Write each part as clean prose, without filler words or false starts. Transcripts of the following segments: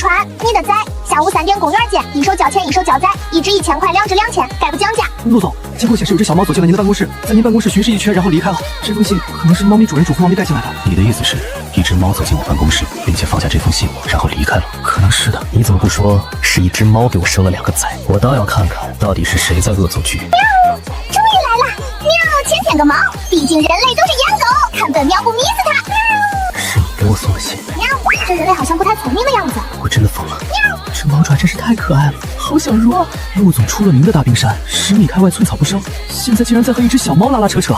传，你的崽，下午3点公园见，一手交钱一手交崽，一只1000块，2只2000，概不讲价。陆总，监控显示有只小猫走进了您的办公室，在您办公室巡视一圈，然后离开了。这封信可能是猫咪主人嘱咐猫咪带进来的。你的意思是，一只猫走进我办公室，并且放下这封信，然后离开了？可能是的。你怎么不说是一只猫给我生了2个崽？我倒要看看到底是谁在恶作剧。喵，终于来了！喵，牵个毛，毕竟人类都是颜狗，看本喵不迷死它。是你给我送的信。喵，这人类好像不太聪明的样子。我真的疯了。喵，这猫爪真是太可爱了，好想入。陆总出了名的大冰山，10米开外寸草不生，现在竟然在和一只小猫拉拉扯扯，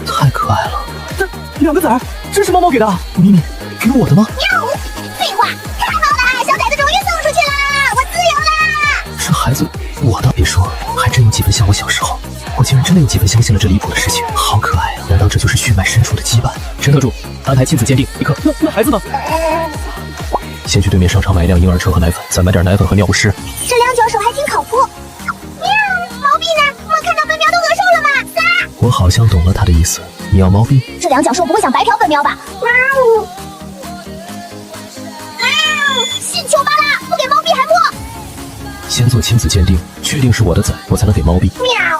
太可爱了。这2个崽，这是猫猫给的？咪咪，给我的吗？喵，废话，太好了，小崽子终于送出去了，我自由啦！这孩子，我的，别说，还真有几分像我小时候。我竟然真的有几分相信了这离谱的事情，好可爱啊！难道这就是血脉深处的羁绊？陈特助，安排亲子鉴定，立刻。那孩子呢？先去对面商场买一辆婴儿车和奶粉，再买点奶粉和尿不湿。这两脚手还挺靠谱。喵，毛笔呢？我看到本喵都饿瘦了吗？撒！我好像懂了他的意思，你要毛笔？这两脚手不会想白嫖本喵吧？喵！信求妈啦，不给毛笔还摸！先做亲子鉴定，确定是我的崽，我才能给猫币。喵，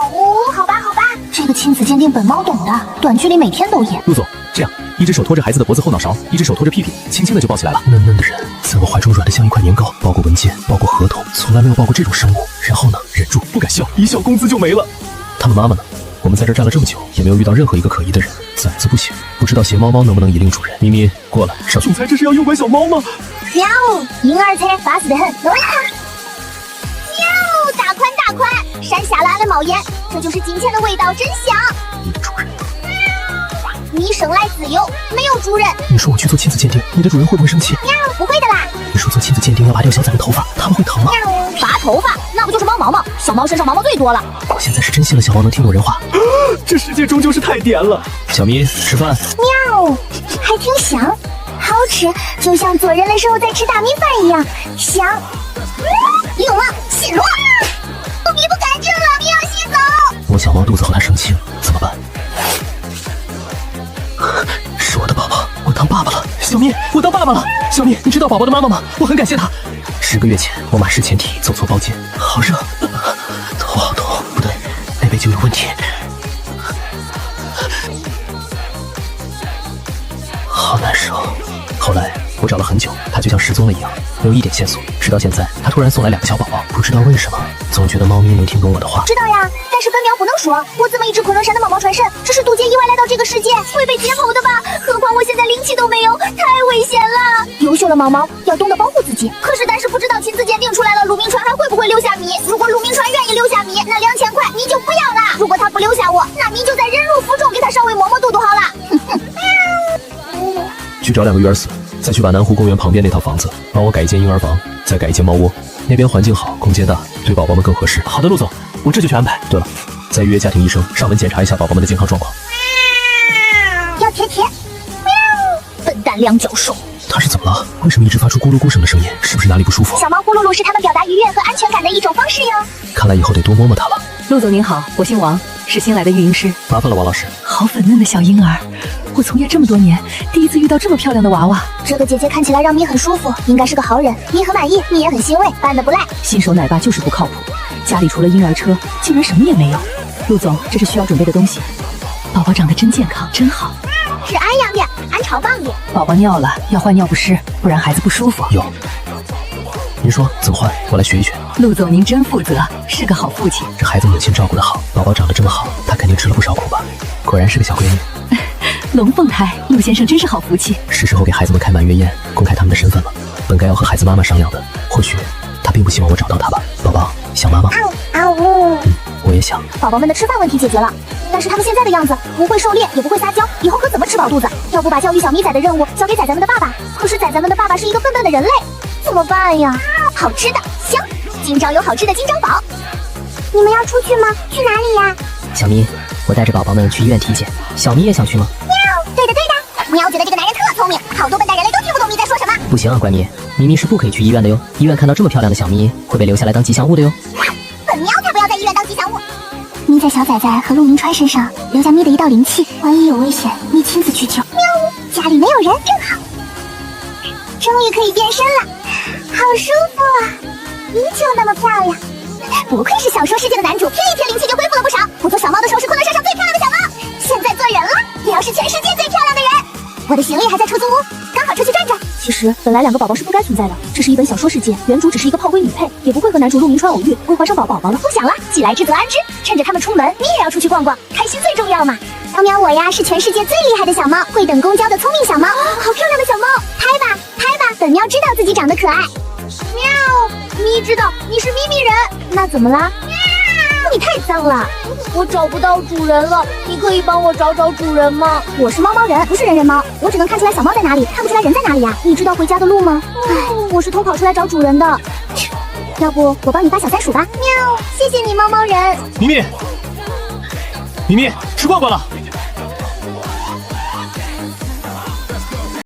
好吧好吧，这个亲子鉴定本猫懂的，短距离每天都演。陆总，这样，一只手托着孩子的脖子后脑勺，一只手托着屁屁，轻轻的就抱起来了。嫩嫩的人，在我怀中软得像一块年糕，包过文件，包过合同，从来没有抱过这种生物。然后呢，忍住不敢笑，一笑工资就没了。他们妈妈呢？我们在这站了这么久，也没有遇到任何一个可疑的人。崽子不行，不知道邪猫猫能不能引领主人。咪咪，过来，上去。总裁这是要诱拐小猫吗？喵，婴儿车巴适得很。喵，大宽大宽，闪瞎了俺的猫眼，这就是金钱的味道，真香。你的主人。你生来自由，没有主人。你说我去做亲子鉴定，你的主人会不会生气？喵，不会的啦。你说做亲子鉴定要拔掉小崽的头发，他们会疼吗？拔头发那不就是猫毛吗？小猫身上毛毛最多了。我现在是真信了小猫能听懂人话。这世界终究是太甜了。小咪，吃饭。喵，还挺香，好吃，就像做人的时候在吃大米饭一样香。有吗？洗了。我米不干净了，你要洗澡。我小猫肚子后它生气了，怎么办？是我的宝宝，我当爸爸了。小咪，我当爸爸了。小咪，你知道宝宝的妈妈吗？我很感谢她。10个月前，我马失前蹄走错包间，好热，头好痛，不对，那杯酒有问题，好难受。后来我找了很久，他就像失踪了一样，没有一点线索。直到现在，他突然送来2个小宝宝，不知道为什么，总觉得猫咪能听懂我的话。知道呀，但是本喵不能说，我这么一只昆仑山的毛毛传神，只是渡劫意外来到这个世界，会被解剖的吧？何况我现在灵气都没有，太危险了。优秀的毛毛要懂得保护自己，可是但是不知道亲子鉴定出来了，陆明川还会不会留下米？如果陆明川愿意留下米，那2000块你就不要了；如果他不留下我，那你就在忍辱负重给他稍微摸摸肚肚好了。去找2个育儿死，再去把南湖公园旁边那套房子帮我改一间婴儿房，再改一间猫窝，那边环境好，空间大，对宝宝们更合适。好的，陆总，我这就去安排。对了，再约家庭医生上门检查一下宝宝们的健康状况。要贴贴。喵，笨蛋两脚兽。他是怎么了？为什么一直发出咕噜咕声的声音？是不是哪里不舒服？小猫咕噜噜是他们表达愉悦和安全感的一种方式哟。看来以后得多摸摸它了。陆总您好，我姓王，是新来的育婴师。麻烦了，王老师。好粉嫩的小婴儿，我从业这么多年，第一次遇到这么漂亮的娃娃。这个姐姐看起来让米很舒服，应该是个好人，米很满意，米也很欣慰，办得不赖。新手奶爸就是不靠谱，家里除了婴儿车，竟然什么也没有。陆总，这是需要准备的东西。宝宝长得真健康，真好。是俺养的，俺超棒的。宝宝尿了，要换尿不湿，不然孩子不舒服。有。您说怎么换？我来学一学。陆总您真负责，是个好父亲。这孩子母亲照顾得好，宝宝长得这么好，他肯定吃了不少苦吧？果然是个小闺女。龙凤胎，陆先生真是好福气。是时候给孩子们开满月宴，公开他们的身份了。本该要和孩子妈妈商量的，或许他并不希望我找到他吧。宝宝想妈妈。我也想。宝宝们的吃饭问题解决了，但是他们现在的样子，不会狩猎，也不会撒娇，以后可怎么吃饱肚子？要不把教育小米崽的任务交给崽们的爸爸？可是崽们的爸爸是一个笨笨的人类，怎么办呀？好吃的，香，今朝有好吃的金章堡。你们要出去吗？去哪里呀？小咪，我带着宝宝们去医院体检。小咪也想去吗？喵，对的对的。喵觉得这个男人特聪明，好多笨蛋人类都听不懂你在说什么。不行啊，乖咪，咪咪是不可以去医院的哟。医院看到这么漂亮的小咪，会被留下来当吉祥物的哟。本喵才不要在医院当吉祥物。咪在小崽崽和陆明川身上留下咪的一道灵气，万一有危险，咪亲自去救。喵，家里没有人，正好。终于可以变身了，好舒服啊！依旧那么漂亮，不愧是小说世界的男主，拼一天灵气就恢复了不少。我做小猫的时候是昆仑山上最漂亮的小猫，现在做人了也要是全世界最漂亮的人。我的行李还在出租屋，刚好出去转转。其实本来两个宝宝是不该存在的，这是一本小说世界，原主只是一个炮灰女配，也不会和男主陆明川偶遇，会怀上宝宝了。不想了，既来之则安之。趁着他们出门，你也要出去逛逛，开心最重要嘛。喵喵，我呀是全世界最厉害的小猫，会等公交的聪明小猫，好漂亮的小猫，拍吧拍吧。本喵知道自己长得可爱。喵，咪知道你是咪咪人，那怎么啦？你太脏了，我找不到主人了，你可以帮我找找主人吗？我是猫猫人，不是人人猫，我只能看出来小猫在哪里，看不出来人在哪里呀。你知道回家的路吗？唉，我是偷跑出来找主人的。要不我帮你发小三鼠吧？喵，谢谢你猫猫人。咪咪，咪咪，吃罐罐了。